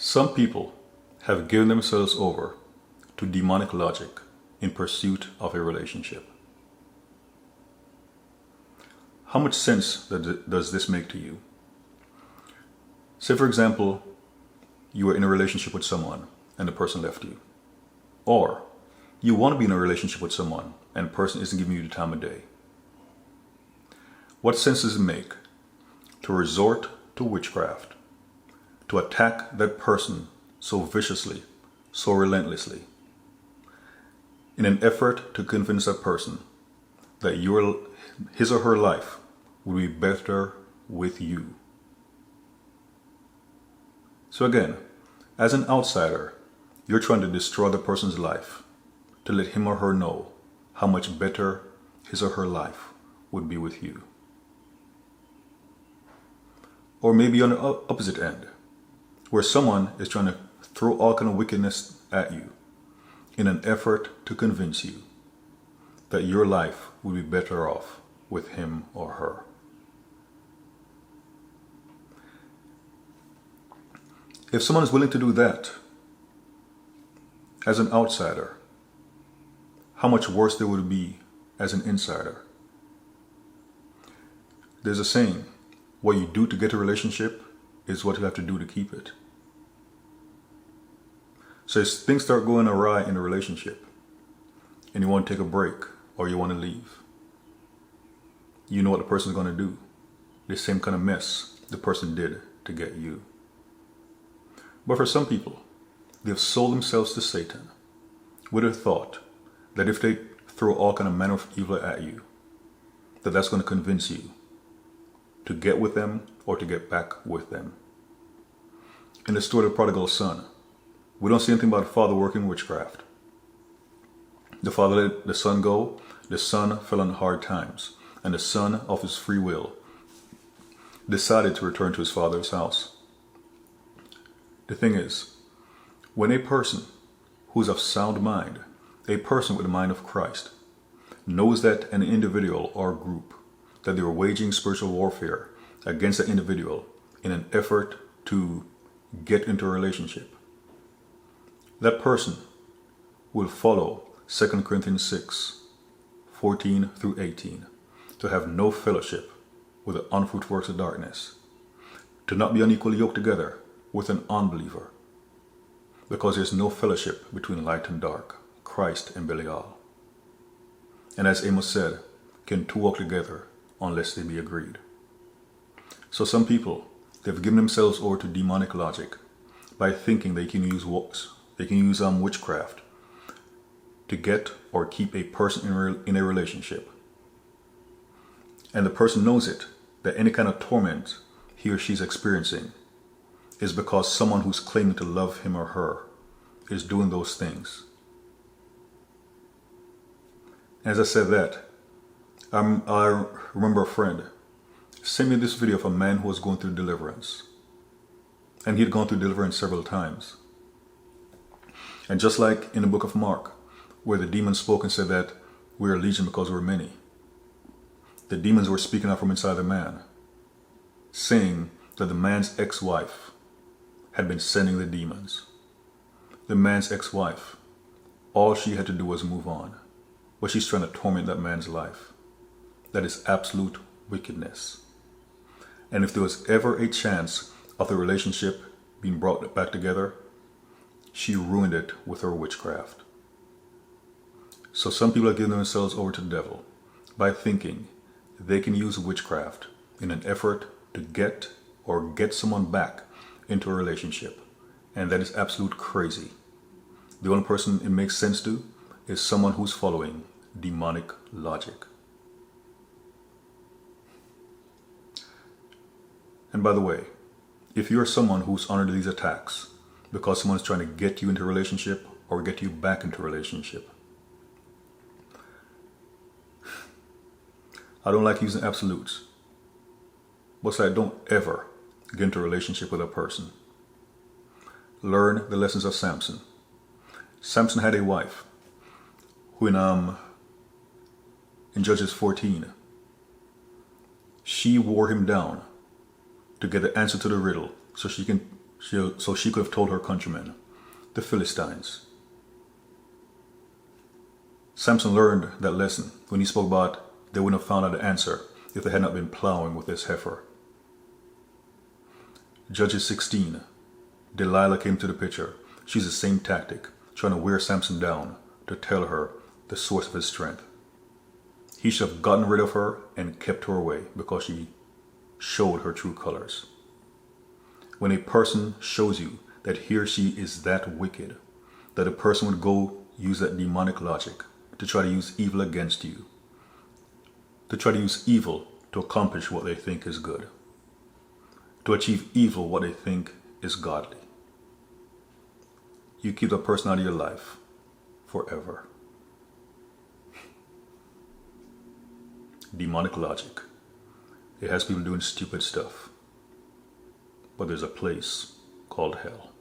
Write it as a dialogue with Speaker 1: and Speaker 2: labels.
Speaker 1: Some people have given themselves over to demonic logic in pursuit of a relationship. How much sense does this make to you? Say, for example, you are in a relationship with someone and the person left you. Or you want to be in a relationship with someone and the person isn't giving you the time of day. What sense does it make to resort to witchcraft, to attack that person so viciously, so relentlessly, in an effort to convince that person that his or her life will be better with you? So again, as an outsider, you're trying to destroy the person's life to let him or her know how much better his or her life would be with you. Or maybe on the opposite end, where someone is trying to throw all kind of wickedness at you in an effort to convince you that your life will be better off with him or her. If someone is willing to do that, as an outsider, how much worse they would be as an insider. There's a saying, what you do to get a relationship is what you have to do to keep it. So if things start going awry in a relationship and you want to take a break or you want to leave, you know what the person's going to do. The same kind of mess the person did to get you. But for some people, they've sold themselves to Satan with a thought that if they throw all kind of manner of evil at you, that's going to convince you to get with them or to get back with them. In the story of the prodigal son, we don't see anything about the father working witchcraft. The father let the son go, the son fell on hard times, and the son, of his free will, decided to return to his father's house. The thing is, when a person who's of sound mind, a person with the mind of Christ, knows that an individual or group, that they are waging spiritual warfare against the individual in an effort to get into a relationship, that person will follow 2 Corinthians 6:14-18, to have no fellowship with the unfruitful works of darkness, to not be unequally yoked together with an unbeliever, because there's no fellowship between light and dark, Christ and Belial. And as Amos said, can two walk together unless they be agreed? So some people, they've given themselves over to demonic logic by thinking they can use witchcraft to get or keep a person in a relationship. And the person knows it, that any kind of torment he or she's experiencing is because someone who's claiming to love him or her is doing those things. As I said that, I remember a friend sent me this video of a man who was going through deliverance. And he'd gone through deliverance several times. And just like in the book of Mark, where the demon spoke and said that we are legion because we're many, the demons were speaking out from inside the man, saying that the man's ex-wife had been sending the demons. The man's ex-wife, all she had to do was move on, but she's trying to torment that man's life. That is absolute wickedness. And if there was ever a chance of the relationship being brought back together, she ruined it with her witchcraft. So some people are giving themselves over to the devil by thinking they can use witchcraft in an effort to get someone back into a relationship. And that is absolute crazy. The only person it makes sense to is someone who's following demonic logic. And by the way, if you're someone who's under these attacks because someone's trying to get you into a relationship or get you back into a relationship, I don't like using absolutes, but say don't ever get into a relationship with a person. Learn the lessons of Samson. Samson had a wife who in Judges 14, she wore him down to get the answer to the riddle so she can So she could have told her countrymen, the Philistines. Samson learned that lesson when he spoke about they wouldn't have found out the answer if they had not been plowing with this heifer. Judges 16. Delilah came to the picture. She's the same tactic, trying to wear Samson down to tell her the source of his strength. He should have gotten rid of her and kept her away because she showed her true colors. When a person shows you that he or she is that wicked, that a person would go use that demonic logic to try to use evil against you, to try to use evil to accomplish what they think is good, to achieve evil what they think is godly. You keep that person out of your life forever. Demonic logic. It has people doing stupid stuff. But there's a place called hell.